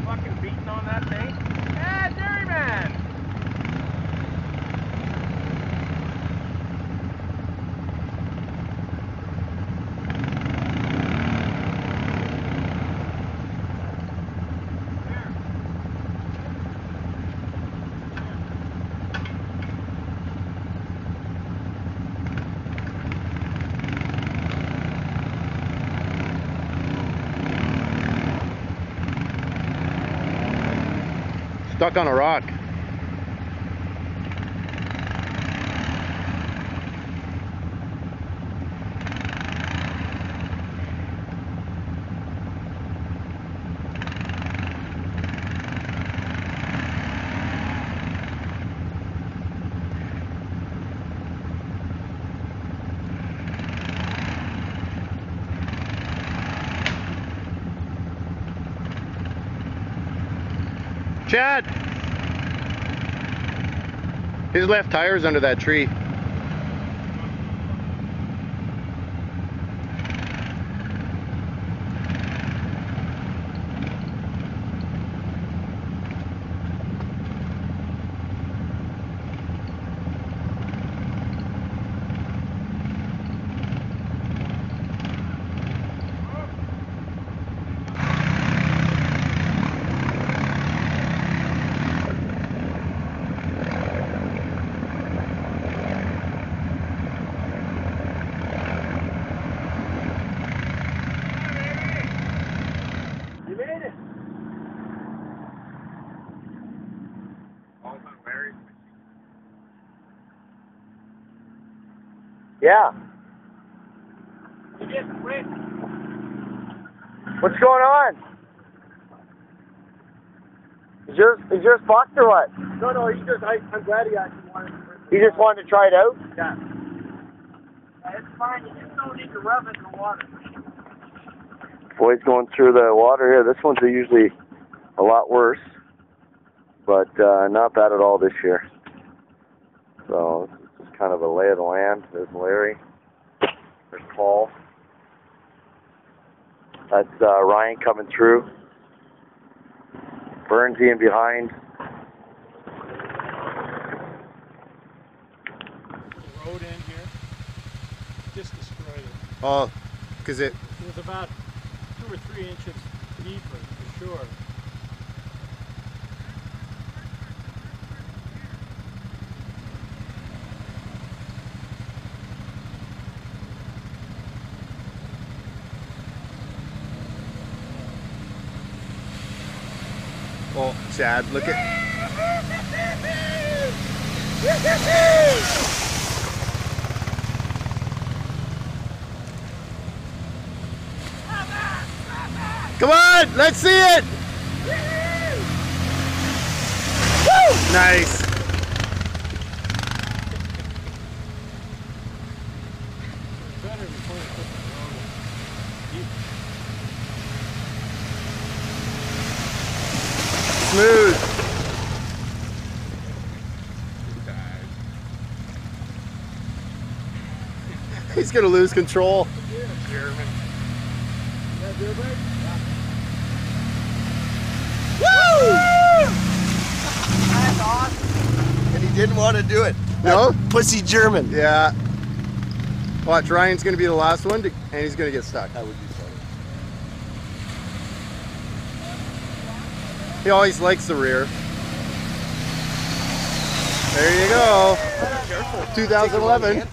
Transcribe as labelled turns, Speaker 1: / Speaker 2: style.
Speaker 1: fucking beating on that thing. Yeah, Dairyman!
Speaker 2: Stuck on a rock. Chad! His left tire's under that tree.
Speaker 3: Yeah. What's going on? Is yours fucked or what?
Speaker 4: No, I'm glad he actually wanted to.
Speaker 3: You just wanted to try it out?
Speaker 4: Yeah. It's fine, you just don't need to rub it in the water.
Speaker 3: Boys going through the water here. This one's usually a lot worse, but not bad at all this year. So this is kind of a lay of the land. There's Larry. There's Paul. That's Ryan coming through. Burnsy in behind.
Speaker 1: The road end here just destroyed it.
Speaker 2: Oh, because it
Speaker 1: was about 2 or 3 inches deeper for sure.
Speaker 2: Oh, Chad, look at... Come on, let's see it! Woo! Nice. Smooth. He's gonna lose control.
Speaker 1: German.
Speaker 2: Woo!
Speaker 4: That's awesome.
Speaker 3: And he didn't want to do it.
Speaker 2: No?
Speaker 3: Pussy German.
Speaker 2: Yeah. Watch, Ryan's gonna be the last one, and he's gonna get stuck.
Speaker 3: That would be funny.
Speaker 2: He always likes the rear. There you go. 2011.